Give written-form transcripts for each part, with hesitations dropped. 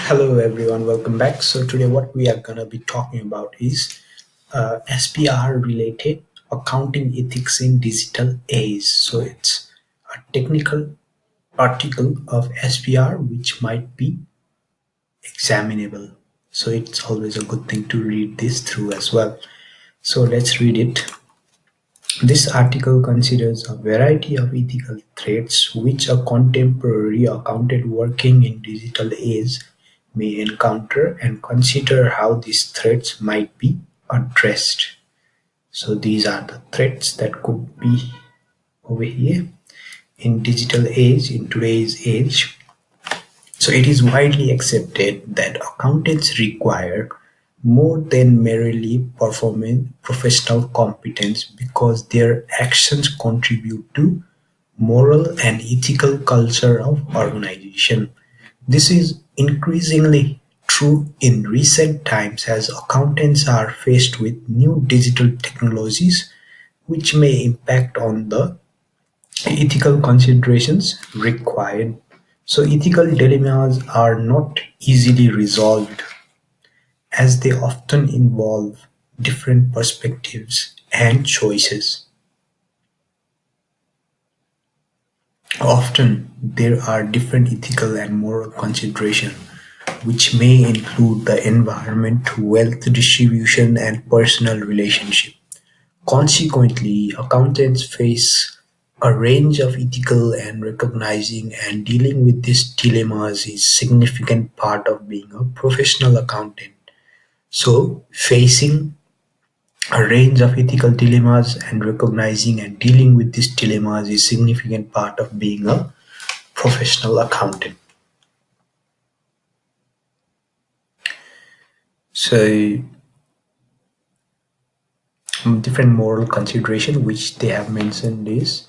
Hello everyone, welcome back. So today what we are gonna be talking about is SPR related accounting ethics in digital age. So it's a technical article of SPR which might be examinable. So it's always a good thing to read this through as well. So let's read it. This article considers a variety of ethical threats which a contemporary accountant working in digital age may encounter and consider how these threats might be addressed. So these are the threats that could be over here in digital age, in today's age. So it is widely accepted that accountants require more than merely performing professional competence because their actions contribute to moral and ethical culture of organization. This is increasingly true in recent times as accountants are faced with new digital technologies which may impact on the ethical considerations required. So ethical dilemmas are not easily resolved as they often involve different perspectives and choices. Often there are different ethical and moral considerations which may include the environment, wealth distribution, and personal relationship. Consequently, accountants face a range of ethical and recognizing and dealing with these dilemmas is significant part of being a professional accountant. So, facing a range of ethical dilemmas and recognizing and dealing with these dilemmas is significant part of being a professional accountant. So, different moral consideration which they have mentioned is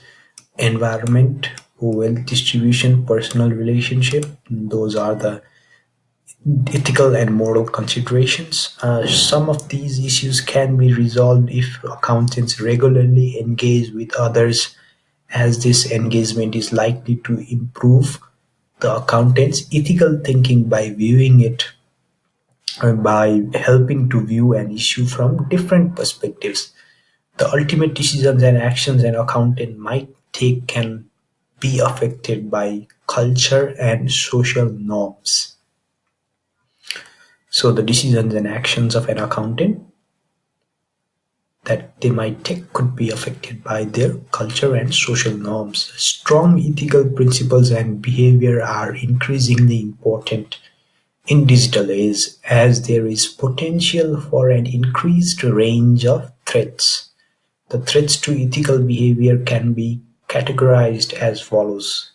environment, wealth distribution, personal relationship. Those are the ethical and moral considerations. Some of these issues can be resolved if accountants regularly engage with others, as this engagement is likely to improve the accountant's ethical thinking by viewing it by helping to view an issue from different perspectives. The ultimate decisions and actions an accountant might take can be affected by culture and social norms. So the decisions and actions of an accountant that they might take could be affected by their culture and social norms. Strong ethical principles and behavior are increasingly important in digital age as there is potential for an increased range of threats. The threats to ethical behavior can be categorized as follows: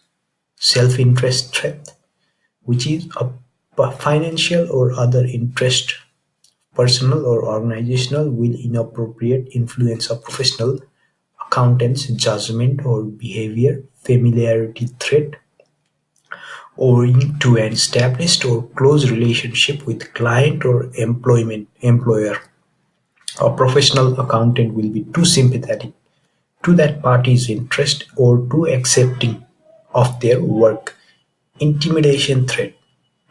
self-interest threat, which is a financial or other interest, personal or organizational, will inappropriate influence a professional accountant's judgment or behavior. Familiarity threat, owing to an established or close relationship with client or employer. A professional accountant will be too sympathetic to that party's interest or too accepting of their work. Intimidation threat.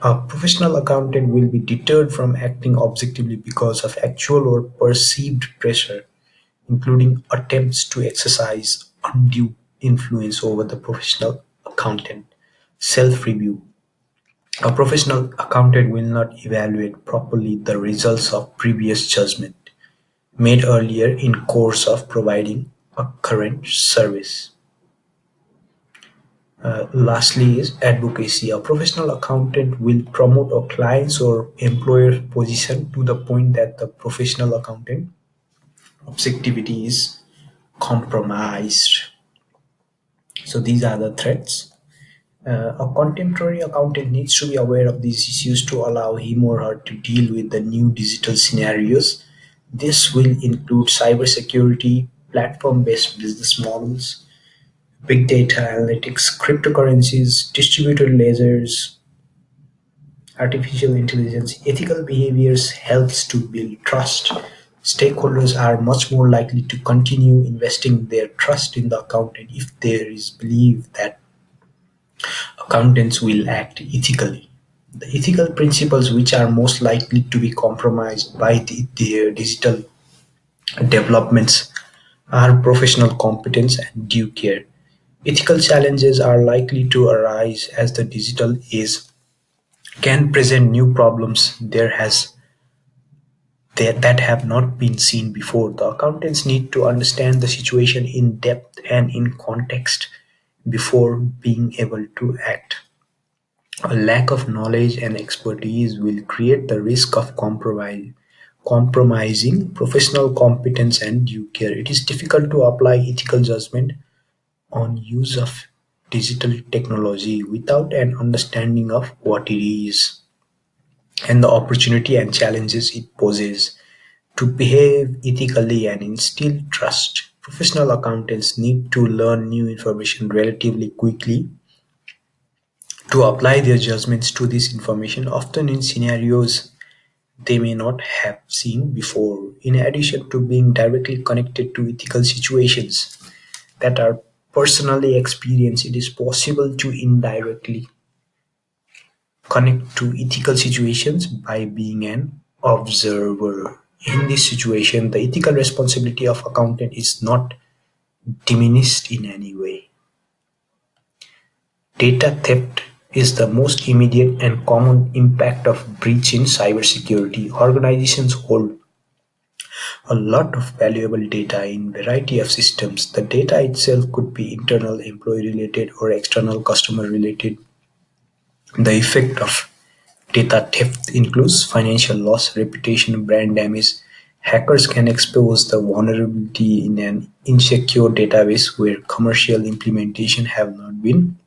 A professional accountant will be deterred from acting objectively because of actual or perceived pressure, including attempts to exercise undue influence over the professional accountant. Self-review. A professional accountant will not evaluate properly the results of previous judgment made earlier in course of providing a current service. Lastly is advocacy. A professional accountant will promote a client's or employer's position to the point that the professional accountant objectivity is compromised. So these are the threats. A contemporary accountant needs to be aware of these issues to allow him or her to deal with the new digital scenarios. This will include cybersecurity, platform-based business models, big data analytics, cryptocurrencies, distributed lasers, artificial intelligence. Ethical behaviors helps to build trust. Stakeholders are much more likely to continue investing their trust in the accountant if there is belief that accountants will act ethically. The ethical principles which are most likely to be compromised by the digital developments are professional competence and due care. Ethical challenges are likely to arise as the digital age can present new problems that have not been seen before. The accountants need to understand the situation in depth and in context before being able to act. A lack of knowledge and expertise will create the risk of compromising professional competence and due care. It is difficult to apply ethical judgment on use of digital technology without an understanding of what it is and the opportunity and challenges it poses. To behave ethically and instill trust, professional accountants need to learn new information relatively quickly to apply their judgments to this information, often in scenarios they may not have seen before. In addition to being directly connected to ethical situations that are personally experienced, it is possible to indirectly connect to ethical situations by being an observer. In this situation, the ethical responsibility of accountant is not diminished in any way. Data theft is the most immediate and common impact of breach in cybersecurity. Organizations hold a lot of valuable data in variety of systems. The data itself could be internal employee related or external customer related. The effect of data theft includes financial loss, reputation, brand damage. Hackers can expose the vulnerability in an insecure database where commercial implementation have not been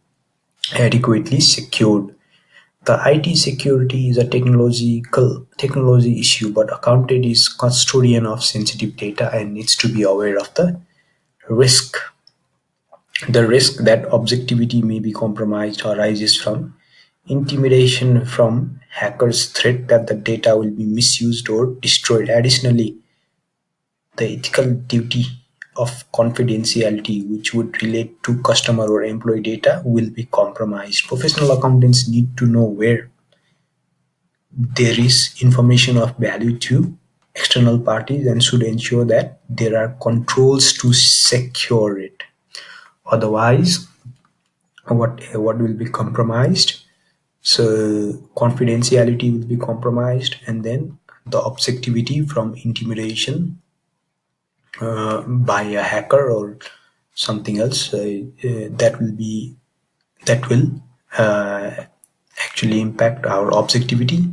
adequately secured. The IT security is a technology issue, but accountant is custodian of sensitive data and needs to be aware of risk. The risk that objectivity may be compromised arises from intimidation from hackers' threat that the data will be misused or destroyed. Additionally, the ethical duty of confidentiality, which would relate to customer or employee data, will be compromised. Professional accountants need to know where there is information of value to external parties and should ensure that there are controls to secure it. Otherwise, what will be compromised? So confidentiality will be compromised, and then the objectivity from intimidation by a hacker or something else that will uh, actually impact our objectivity.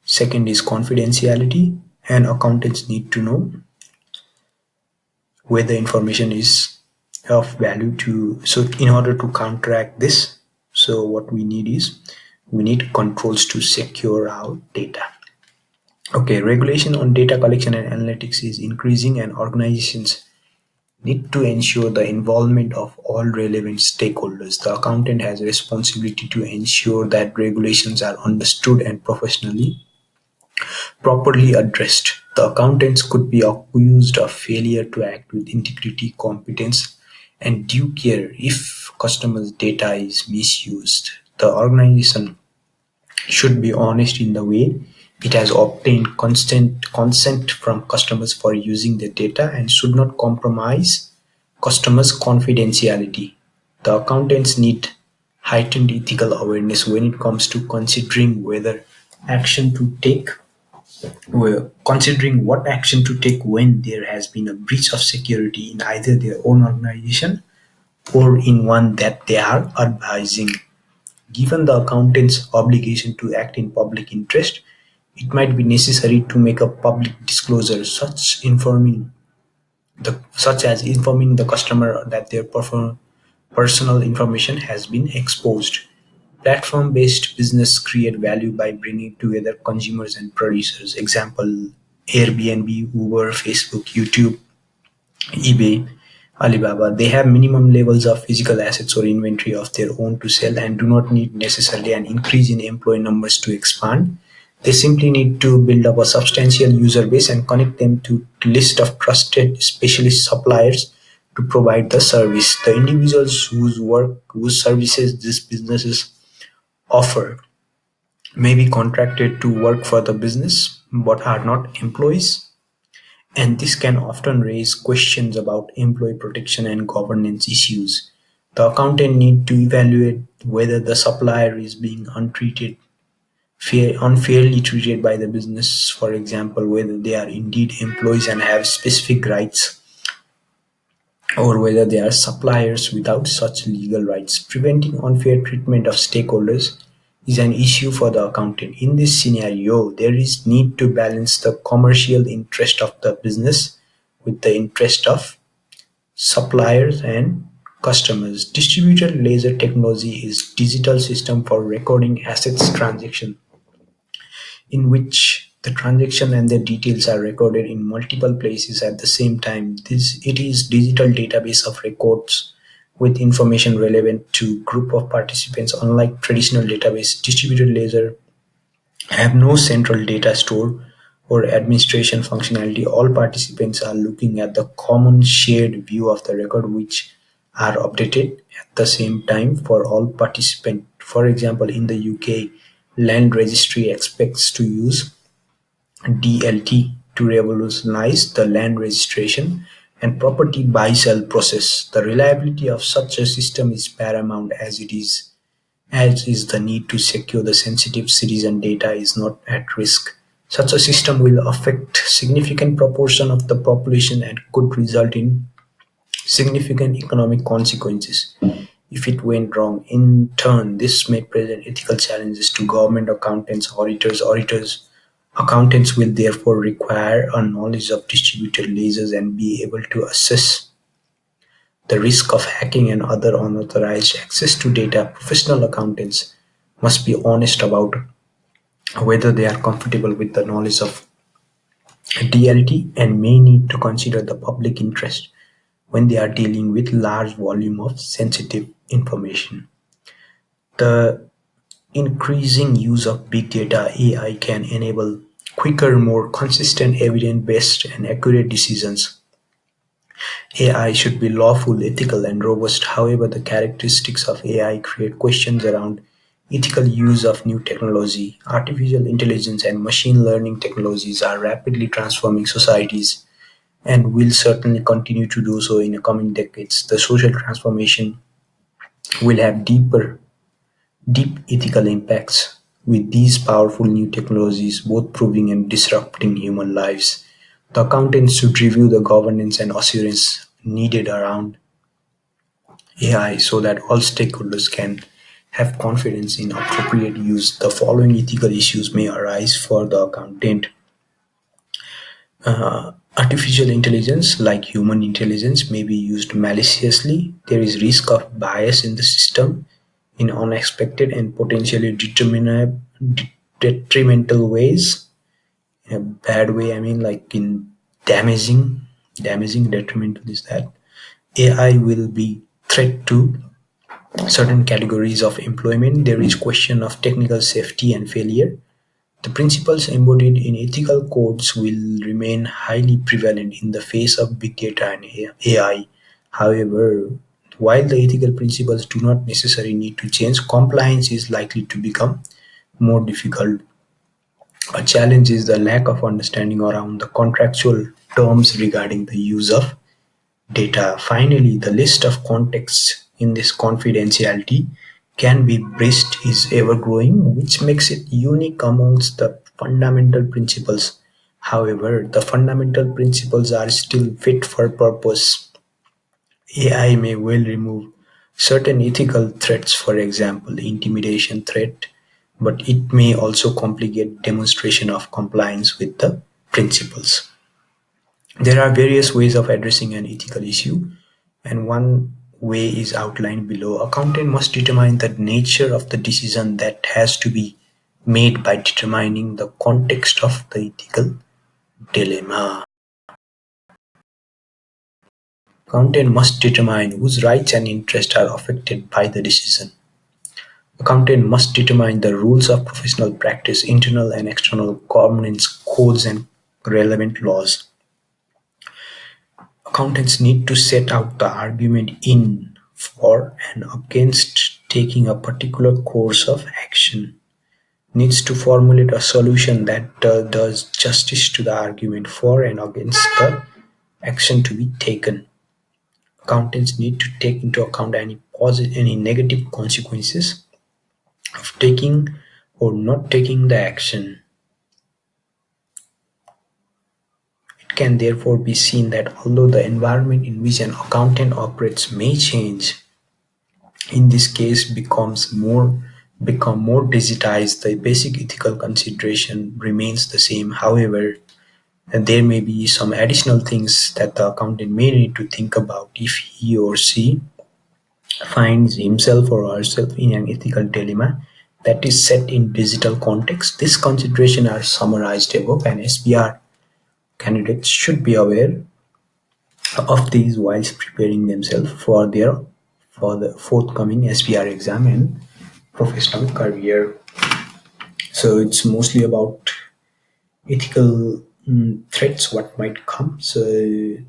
Second is confidentiality, and accountants need to know where the information is of value to. So in order to counteract this, so what we need is we need controls to secure our data. Okay, regulation on data collection and analytics is increasing, and organizations need to ensure the involvement of all relevant stakeholders. The accountant has a responsibility to ensure that regulations are understood and properly addressed. The accountants could be accused of failure to act with integrity, competence, and due care if customers' data is misused. The organization should be honest in the way it has obtained consent from customers for using the data and should not compromise customers' confidentiality. The accountants need heightened ethical awareness when it comes to considering whether action to take considering what action to take when there has been a breach of security in either their own organization or in one that they are advising. Given the accountant's obligation to act in public interest, it might be necessary to make a public disclosure such as informing the customer that their personal information has been exposed. Platform-based business create value by bringing together consumers and producers. Example: Airbnb, Uber, Facebook, YouTube, eBay, Alibaba. They have minimum levels of physical assets or inventory of their own to sell and do not need necessarily an increase in employee numbers to expand. They simply need to build up a substantial user base and connect them to a list of trusted specialist suppliers to provide the service. The individuals whose services these businesses offer may be contracted to work for the business but are not employees, and this can often raise questions about employee protection and governance issues. The accountant need to evaluate whether the supplier is being unfairly treated by the business, for example, whether they are indeed employees and have specific rights, or whether they are suppliers without such legal rights. Preventing unfair treatment of stakeholders is an issue for the accountant. In this scenario, there is need to balance the commercial interest of the business with the interest of suppliers and customers. Distributed ledger technology is digital system for recording assets transaction in which the transaction and their details are recorded in multiple places at the same time. It is digital database of records with information relevant to group of participants. Unlike traditional database, distributed ledger have no central data store or administration functionality. All participants are looking at the common shared view of the record, which are updated at the same time for all participants. For example, in the UK, land registry expects to use DLT to revolutionize the land registration and property buy-sell process. The reliability of such a system is paramount, as is the need to secure the sensitive citizen data is not at risk. Such a system will affect significant proportion of the population and could result in significant economic consequences if it went wrong. In turn, this may present ethical challenges to government accountants, auditors. Accountants will therefore require a knowledge of distributed ledgers and be able to assess the risk of hacking and other unauthorized access to data. Professional accountants must be honest about whether they are comfortable with the knowledge of DLT and may need to consider the public interest when they are dealing with large volume of sensitive information. The increasing use of big data (AI) can enable quicker, more consistent, evidence-based, and accurate decisions. AI should be lawful, ethical, and robust. However, the characteristics of AI create questions around ethical use of new technology. Artificial intelligence and machine learning technologies are rapidly transforming societies and will certainly continue to do so in the coming decades. The social transformation will have deep ethical impacts, with these powerful new technologies both proving and disrupting human lives. The accountants should review the governance and assurance needed around AI so that all stakeholders can have confidence in appropriate use. The following ethical issues may arise for the accountant. Artificial intelligence, like human intelligence, may be used maliciously. There is risk of bias in the system in unexpected and potentially detrimental ways. In a bad way, I mean, like in damaging, detrimental is that AI will be threat to certain categories of employment. There is question of technical safety and failure. The principles embodied in ethical codes will remain highly prevalent in the face of big data and AI. However, while the ethical principles do not necessarily need to change, compliance is likely to become more difficult. A challenge is the lack of understanding around the contractual terms regarding the use of data. Finally, the list of contexts in this confidentiality can be breached is ever growing, which makes it unique amongst the fundamental principles. However, the fundamental principles are still fit for purpose. AI may well remove certain ethical threats, for example, intimidation threat, but it may also complicate demonstration of compliance with the principles. There are various ways of addressing an ethical issue, and one way is outlined below. Accountant must determine the nature of the decision that has to be made by determining the context of the ethical dilemma. Accountant must determine whose rights and interests are affected by the decision. Accountant must determine the rules of professional practice, internal and external governance codes, and relevant laws. Accountants need to set out the argument in, for, and against taking a particular course of action. needs to formulate a solution that does justice to the argument for and against the action to be taken. Accountants need to take into account any negative consequences of taking or not taking the action. It can therefore be seen that although the environment in which an accountant operates may change, in this case become more digitized, the basic ethical consideration remains the same. However, there may be some additional things that the accountant may need to think about if he or she finds himself or herself in an ethical dilemma that is set in digital context. These considerations are summarized above, and SPR candidates should be aware of these whilst preparing themselves for the forthcoming SPR exam and professional career. So it's mostly about ethical threats what might come. So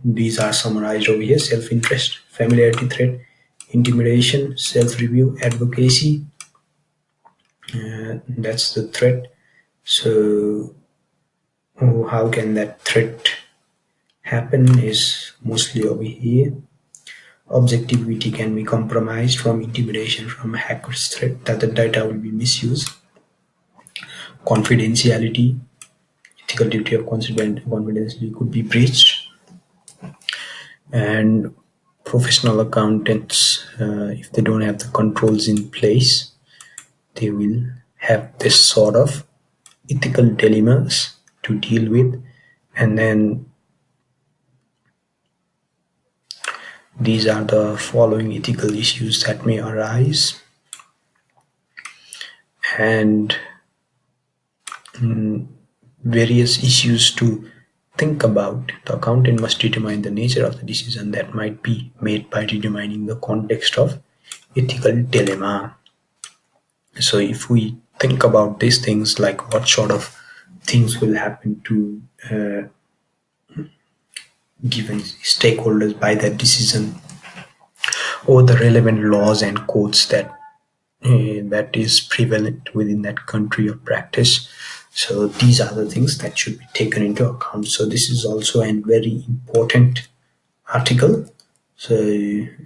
these are summarized over here: self-interest, familiarity threat, intimidation, self-review, advocacy. That's the threat. So how can that threat happen is mostly over here. Objectivity can be compromised from intimidation from a hacker's threat that the data will be misused. Confidentiality, ethical duty of confidentiality could be breached. And professional accountants, if they don't have the controls in place, they will have this sort of ethical dilemmas to deal with. And then these are the following ethical issues that may arise. And various issues to think about. The accountant must determine the nature of the decision that might be made by determining the context of ethical dilemma. So if we think about these things, like what sort of things will happen to given stakeholders by that decision, or the relevant laws and codes that is prevalent within that country of practice. So these are the things that should be taken into account. So this is also a very important article. So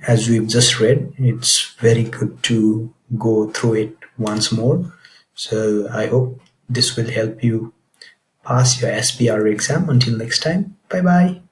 as we've just read, it's very good to go through it once more. So I hope this will help you pass your SPR exam. Until next time, bye bye.